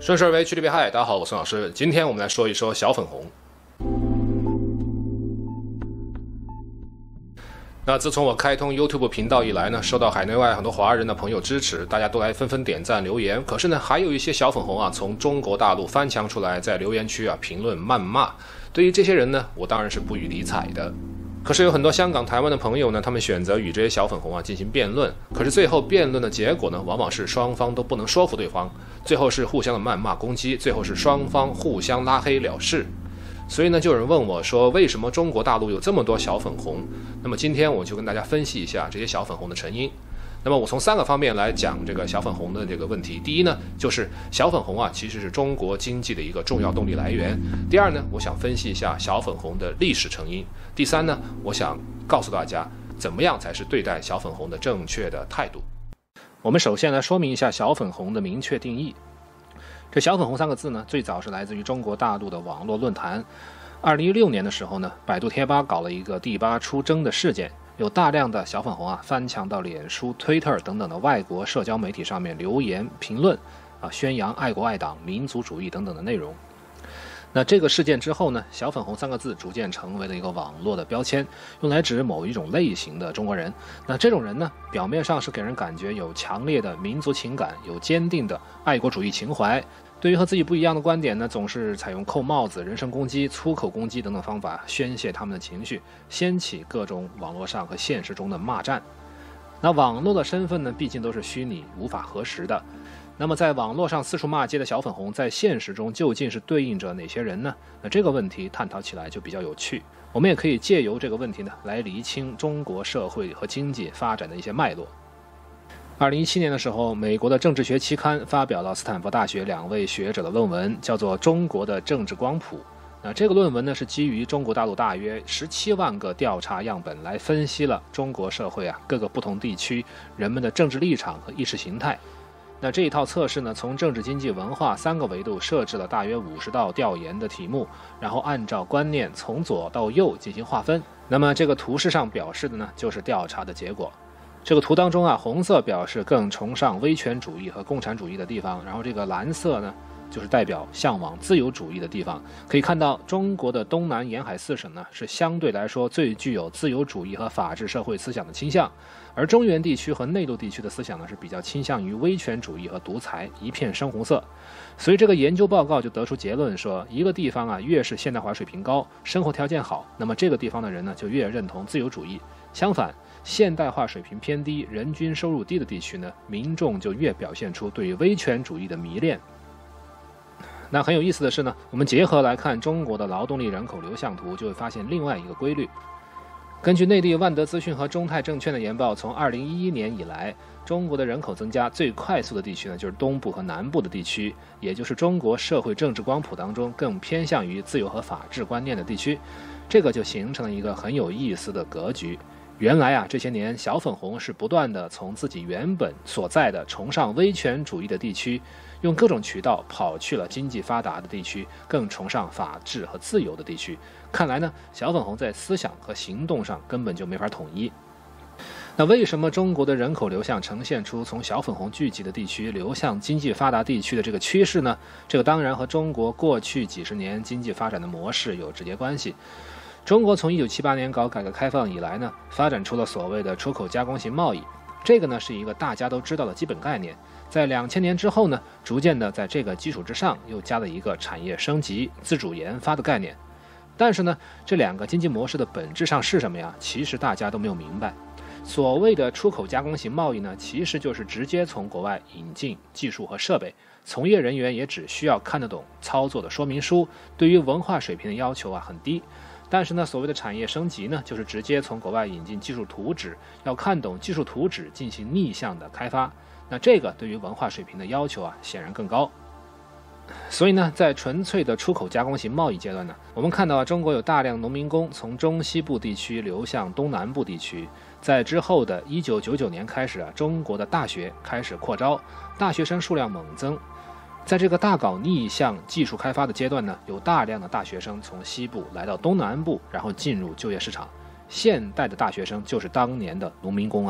顺势而为，趋利避害。大家好，我是孙老师。今天我们来说一说小粉红。那自从我开通 YouTube 频道以来呢，受到海内外很多华人的朋友支持，大家都来纷纷点赞留言。可是呢，还有一些小粉红啊，从中国大陆翻墙出来，在留言区啊评论谩骂。对于这些人呢，我当然是不予理睬的。可是有很多香港、台湾的朋友呢，他们选择与这些小粉红啊进行辩论，可是最后辩论的结果呢，往往是双方都不能说服对方，最后是互相的谩骂攻击，最后是双方互相拉黑了事。所以呢，就有人问我说，为什么中国大陆有这么多小粉红？那么今天我就跟大家分析一下这些小粉红的成因。那么我从3个方面来讲这个小粉红的这个问题。第一呢，就是小粉红啊，其实是中国经济的一个重要动力来源。第二呢，我想分析一下小粉红的历史成因。第三呢，我想告诉大家，怎么样才是对待小粉红的正确的态度。我们首先来说明一下小粉红的明确定义。这小粉红3个字呢，最早是来自于中国大陆的网络论坛。2016年的时候呢，百度贴吧搞了一个第8出征的事件，有大量的小粉红啊翻墙到脸书、Twitter 等等的外国社交媒体上面留言评论宣扬爱国爱党、民族主义等等的内容。那这个事件之后呢，小粉红3个字逐渐成为了一个网络的标签，用来指某一种类型的中国人。那这种人呢，表面上是给人感觉有强烈的民族情感，有坚定的爱国主义情怀，对于和自己不一样的观点呢，总是采用扣帽子、人身攻击、粗口攻击等等方法宣泄他们的情绪，掀起各种网络上和现实中的骂战。那网络的身份呢，毕竟都是虚拟、无法核实的。那么在网络上四处骂街的小粉红，在现实中究竟是对应着哪些人呢？那这个问题探讨起来就比较有趣。我们也可以借由这个问题呢，来厘清中国社会和经济发展的一些脉络。2017年的时候，美国的政治学期刊发表了斯坦福大学2位学者的论文，叫做《中国的政治光谱》。那这个论文呢，是基于中国大陆大约17万个调查样本来分析了中国社会各个不同地区人们的政治立场和意识形态。那这一套测试呢，从政治、经济、文化3个维度设置了大约50道调研的题目，然后按照观念从左到右进行划分。那么这个图示上表示的呢，就是调查的结果。这个图当中红色表示更崇尚威权主义和共产主义的地方，然后这个蓝色呢，就是代表向往自由主义的地方。可以看到，中国的东南沿海4省呢，是相对来说最具有自由主义和法治社会思想的倾向，而中原地区和内陆地区的思想呢，是比较倾向于威权主义和独裁，一片深红色。所以这个研究报告就得出结论说，一个地方越是现代化水平高，生活条件好，那么这个地方的人呢，就越认同自由主义。相反，现代化水平偏低、人均收入低的地区呢，民众就越表现出对于威权主义的迷恋。那很有意思的是呢，我们结合来看中国的劳动力人口流向图，就会发现另外一个规律。根据内地万德资讯和中泰证券的研报，从2011年以来，中国的人口增加最快速的地区呢，就是东部和南部的地区，也就是中国社会政治光谱当中更偏向于自由和法治观念的地区。这个就形成了一个很有意思的格局。原来这些年小粉红是不断的从自己原本所在的崇尚威权主义的地区，用各种渠道跑去了经济发达的地区，更崇尚法治和自由的地区。看来呢，小粉红在思想和行动上根本就没法统一。那为什么中国的人口流向呈现出从小粉红聚集的地区流向经济发达地区的这个趋势呢？这个当然和中国过去几十年经济发展的模式有直接关系。中国从1978年搞改革开放以来呢，发展出了所谓的出口加工型贸易，这个呢是一个大家都知道的基本概念。在2000年之后呢，逐渐的在这个基础之上又加了一个产业升级、自主研发的概念。但是呢，这2个经济模式的本质上是什么呀？其实大家都没有明白。所谓的出口加工型贸易呢，其实就是直接从国外引进技术和设备，从业人员也只需要看得懂操作的说明书，对于文化水平的要求很低。但是呢，所谓的产业升级呢，就是直接从国外引进技术图纸，要看懂技术图纸进行逆向的开发。那这个对于文化水平的要求显然更高。所以呢，在纯粹的出口加工型贸易阶段呢，我们看到中国有大量农民工从中西部地区流向东南部地区。在之后的1999年开始中国的大学开始扩招，大学生数量猛增。在这个大搞逆向技术开发的阶段呢，有大量的大学生从西部来到东南部，然后进入就业市场。现代的大学生就是当年的农民工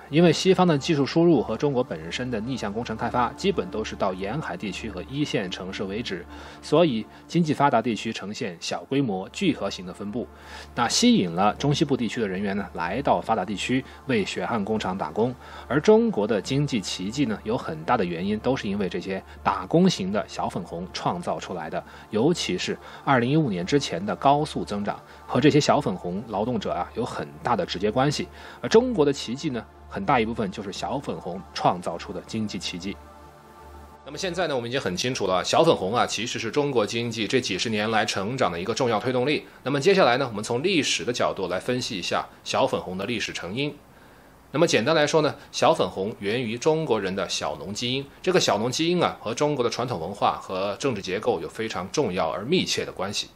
因为西方的技术输入和中国本身的逆向工程开发基本都是到沿海地区和一线城市为止，所以经济发达地区呈现小规模聚合型的分布，那吸引了中西部地区的人员呢来到发达地区为血汗工厂打工。而中国的经济奇迹呢，有很大的原因都是因为这些打工型的小粉红创造出来的，尤其是2015年之前的高速增长和这些小粉红劳动者有很大的直接关系。而中国的奇迹呢，很大一部分就是小粉红创造出的经济奇迹。那么现在呢，我们已经很清楚了，小粉红其实是中国经济这几十年来成长的一个重要推动力。那么接下来呢，我们从历史的角度来分析一下小粉红的历史成因。那么简单来说呢，小粉红源于中国人的小农基因。这个小农基因和中国的传统文化和政治结构有非常重要而密切的关系。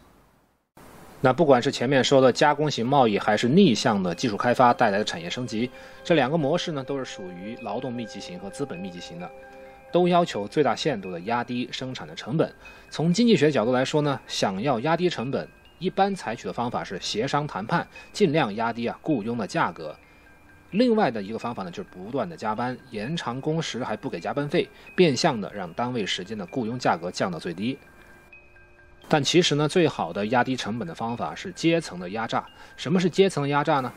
那不管是前面说的加工型贸易，还是逆向的技术开发带来的产业升级，这两个模式呢，都是属于劳动密集型和资本密集型的，都要求最大限度的压低生产的成本。从经济学角度来说呢，想要压低成本，一般采取的方法是协商谈判，尽量压低雇佣的价格。另外的一个方法呢，就是不断的加班，延长工时还不给加班费，变相的让单位时间的雇佣价格降到最低。但其实呢，最好的压低成本的方法是阶层的压榨。什么是阶层的压榨呢？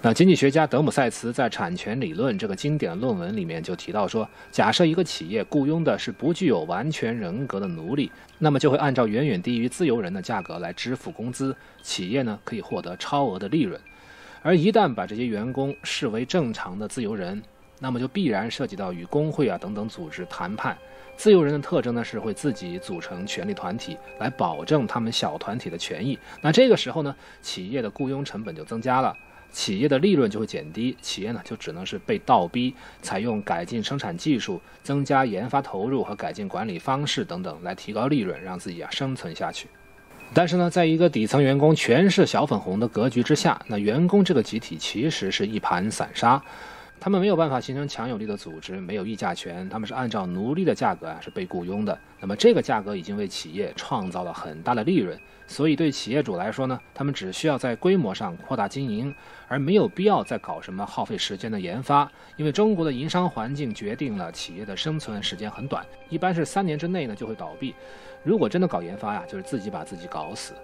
那经济学家德姆塞茨在《产权理论》这个经典论文里面就提到说，假设一个企业雇佣的是不具有完全人格的奴隶，那么就会按照远远低于自由人的价格来支付工资，企业呢可以获得超额的利润。而一旦把这些员工视为正常的自由人，那么就必然涉及到与工会等等组织谈判。自由人的特征呢，是会自己组成权力团体来保证他们小团体的权益。那这个时候呢，企业的雇佣成本就增加了，企业的利润就会减低，企业呢就只能是被倒逼采用改进生产技术、增加研发投入和改进管理方式等等来提高利润，让自己生存下去。但是呢，在一个底层员工全是小粉红的格局之下，那员工这个集体其实是一盘散沙。他们没有办法形成强有力的组织，没有议价权，他们是按照奴隶的价格是被雇佣的。那么这个价格已经为企业创造了很大的利润，所以对企业主来说呢，他们只需要在规模上扩大经营，而没有必要再搞什么耗费时间的研发。因为中国的营商环境决定了企业的生存时间很短，一般是3年之内呢就会倒闭。如果真的搞研发就是自己把自己搞死。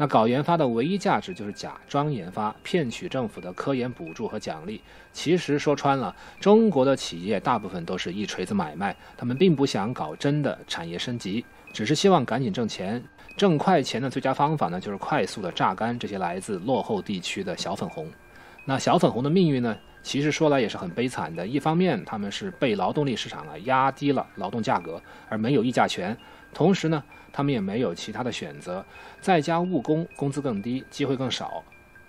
那搞研发的唯一价值就是假装研发，骗取政府的科研补助和奖励。其实说穿了，中国的企业大部分都是一锤子买卖，他们并不想搞真的产业升级，只是希望赶紧挣钱。挣快钱的最佳方法呢，就是快速的榨干这些来自落后地区的小粉红。那小粉红的命运呢，其实说来也是很悲惨的。一方面，他们是被劳动力市场压低了劳动价格，而没有议价权；同时呢，他们也没有其他的选择，在家务工工资更低，机会更少。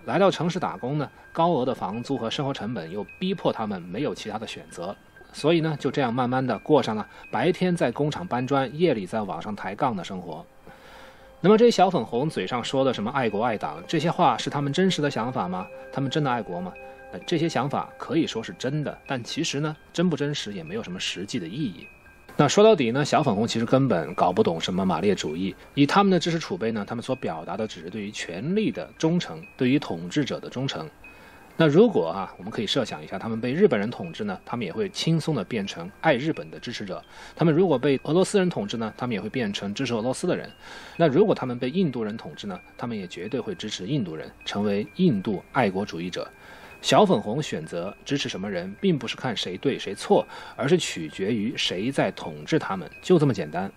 来到城市打工呢，高额的房租和生活成本又逼迫他们没有其他的选择，所以呢，就这样慢慢的过上了白天在工厂搬砖，夜里在网上抬杠的生活。那么这些小粉红嘴上说的什么爱国爱党，这些话是他们真实的想法吗？他们真的爱国吗？这些想法可以说是真的，但其实呢，真不真实也没有什么实际的意义。那说到底呢，小粉红其实根本搞不懂什么马列主义，以他们的知识储备呢，他们所表达的只是对于权力的忠诚，对于统治者的忠诚。那如果我们可以设想一下，他们被日本人统治呢，他们也会轻松的变成爱日本的支持者；他们如果被俄罗斯人统治呢，他们也会变成支持俄罗斯的人。那如果他们被印度人统治呢，他们也绝对会支持印度人，成为印度爱国主义者。小粉红选择支持什么人，并不是看谁对谁错，而是取决于谁在统治他们，就这么简单。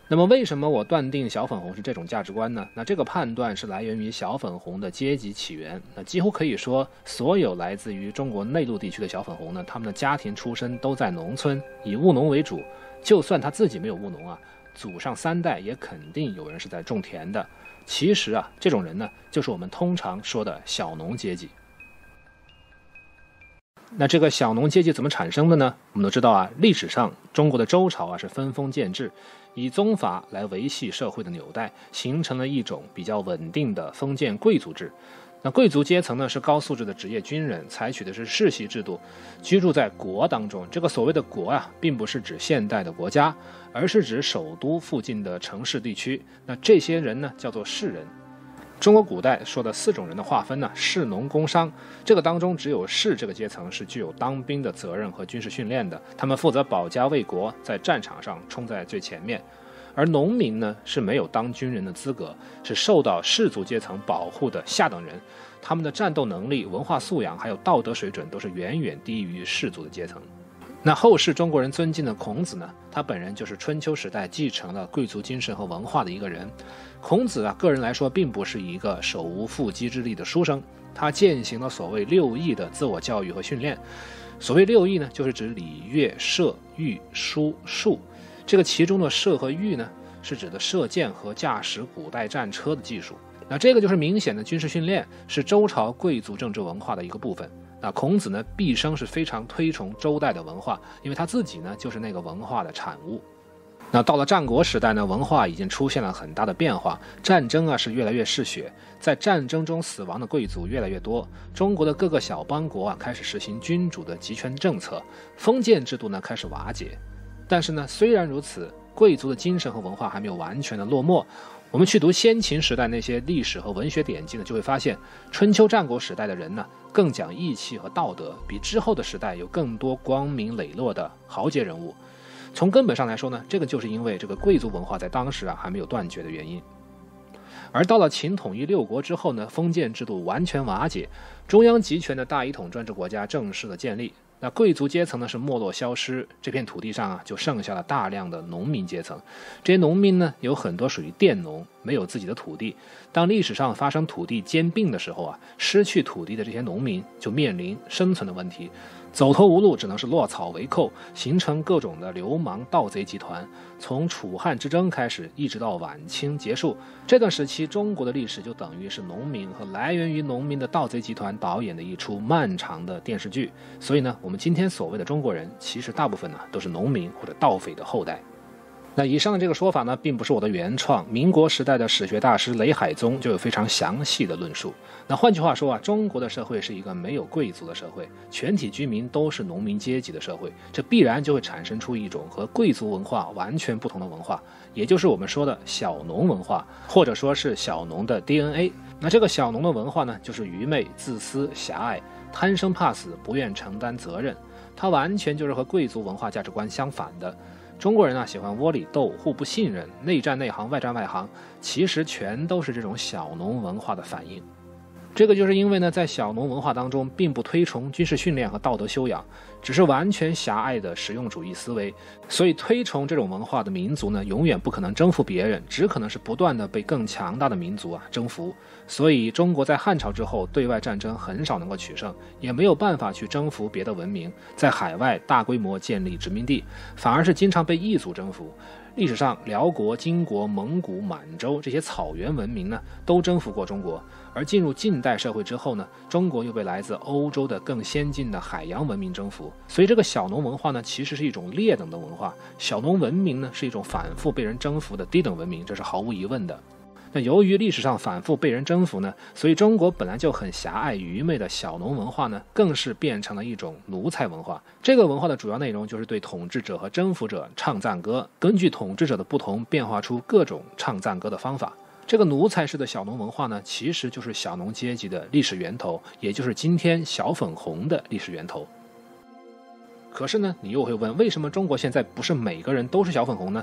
那么为什么我断定小粉红是这种价值观呢？那这个判断是来源于小粉红的阶级起源。那几乎可以说，所有来自于中国内陆地区的小粉红呢，他们的家庭出身都在农村，以务农为主。就算他自己没有务农祖上3代也肯定有人是在种田的。其实这种人呢，就是我们通常说的小农阶级。那这个小农阶级怎么产生的呢？我们都知道历史上中国的周朝是分封建制，以宗法来维系社会的纽带，形成了一种比较稳定的封建贵族制。那贵族阶层呢，是高素质的职业军人，采取的是世袭制度，居住在国当中。这个所谓的国并不是指现代的国家，而是指首都附近的城市地区。那这些人呢，叫做士人。中国古代说的4种人的划分呢，士农工商，这个当中只有士这个阶层是具有当兵的责任和军事训练的，他们负责保家卫国，在战场上冲在最前面。而农民呢是没有当军人的资格，是受到士族阶层保护的下等人，他们的战斗能力、文化素养还有道德水准都是远远低于士族的阶层。那后世中国人尊敬的孔子呢，他本人就是春秋时代继承了贵族精神和文化的一个人。孔子啊，个人来说并不是一个手无缚鸡之力的书生，他践行了所谓6艺的自我教育和训练。所谓6艺呢，就是指礼乐射御书数。这个其中的射和御呢，是指的射箭和驾驶古代战车的技术。那这个就是明显的军事训练，是周朝贵族政治文化的一个部分。那孔子呢，毕生是非常推崇周代的文化，因为他自己呢就是那个文化的产物。那到了战国时代呢，文化已经出现了很大的变化，战争啊是越来越嗜血，在战争中死亡的贵族越来越多，中国的各个小邦国啊开始实行君主的集权政策，封建制度呢开始瓦解。但是呢，虽然如此，贵族的精神和文化还没有完全的落寞。我们去读先秦时代那些历史和文学典籍呢，就会发现春秋战国时代的人呢更讲义气和道德，比之后的时代有更多光明磊落的豪杰人物。从根本上来说呢，这个就是因为这个贵族文化在当时啊还没有断绝的原因。而到了秦统一6国之后呢，封建制度完全瓦解，中央集权的大一统专制国家正式的建立。那贵族阶层呢是没落消失，这片土地上啊就剩下了大量的农民阶层。这些农民呢有很多属于佃农，没有自己的土地。当历史上发生土地兼并的时候啊，失去土地的这些农民就面临生存的问题，走投无路，只能是落草为寇，形成各种的流氓盗贼集团。从楚汉之争开始，一直到晚清结束，这段时期中国的历史就等于是农民和来源于农民的盗贼集团导演的一出漫长的电视剧。所以呢，我们今天所谓的中国人，其实大部分呢都是农民或者盗匪的后代。那以上的这个说法呢，并不是我的原创，民国时代的史学大师雷海宗就有非常详细的论述。那换句话说啊，中国的社会是一个没有贵族的社会，全体居民都是农民阶级的社会，这必然就会产生出一种和贵族文化完全不同的文化，也就是我们说的小农文化，或者说是小农的 DNA。那这个小农的文化呢，就是愚昧、自私、狭隘，贪生怕死，不愿承担责任，它完全就是和贵族文化价值观相反的。中国人啊喜欢窝里斗，互不信任，内战内行，外战外行，其实全都是这种小农文化的反应。这个就是因为呢，在小农文化当中，并不推崇军事训练和道德修养，只是完全狭隘的实用主义思维，所以推崇这种文化的民族呢，永远不可能征服别人，只可能是不断的被更强大的民族啊征服。所以中国在汉朝之后，对外战争很少能够取胜，也没有办法去征服别的文明，在海外大规模建立殖民地，反而是经常被异族征服。历史上，辽国、金国、蒙古、满洲这些草原文明呢，都征服过中国。而进入近代社会之后呢，中国又被来自欧洲的更先进的海洋文明征服。所以这个小农文化呢，其实是一种劣等的文化。小农文明呢，是一种反复被人征服的低等文明，这是毫无疑问的。那由于历史上反复被人征服呢，所以中国本来就很狭隘愚昧的小农文化呢，更是变成了一种奴才文化。这个文化的主要内容就是对统治者和征服者唱赞歌，根据统治者的不同变化出各种唱赞歌的方法。这个奴才式的小农文化呢，其实就是小农阶级的历史源头，也就是今天小粉红的历史源头。可是呢，你又会问，为什么中国现在不是每个人都是小粉红呢？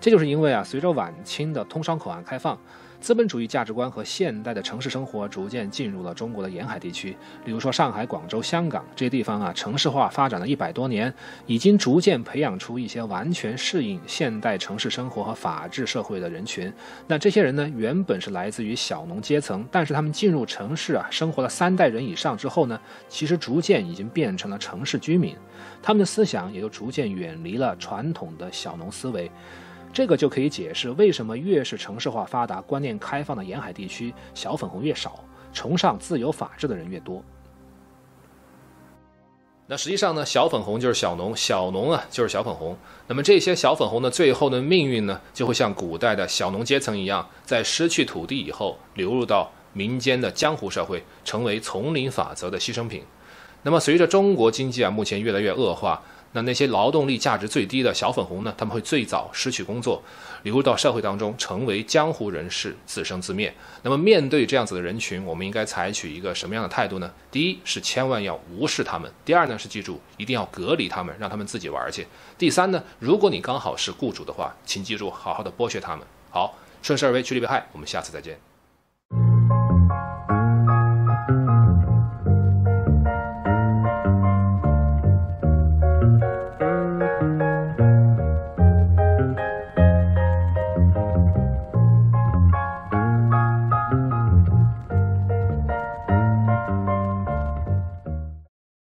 这就是因为啊，随着晚清的通商口岸开放，资本主义价值观和现代的城市生活逐渐进入了中国的沿海地区。比如说上海、广州、香港这些地方啊，城市化发展了100多年，已经逐渐培养出一些完全适应现代城市生活和法治社会的人群。那这些人呢，原本是来自于小农阶层，但是他们进入城市啊，生活了3代人以上之后呢，其实逐渐已经变成了城市居民，他们的思想也就逐渐远离了传统的小农思维。这个就可以解释为什么越是城市化发达、观念开放的沿海地区，小粉红越少，崇尚自由法治的人越多。那实际上呢，小粉红就是小农，小农啊就是小粉红。那么这些小粉红的最后的命运呢，就会像古代的小农阶层一样，在失去土地以后，流入到民间的江湖社会，成为丛林法则的牺牲品。那么随着中国经济目前越来越恶化，那些劳动力价值最低的小粉红呢，他们会最早失去工作，流入到社会当中，成为江湖人士，自生自灭。那么面对这样子的人群，我们应该采取一个什么样的态度呢？第一是千万要无视他们，第二呢是记住一定要隔离他们，让他们自己玩去。第三呢，如果你刚好是雇主的话，请记住好好的剥削他们。好，顺势而为，趋利避害，我们下次再见。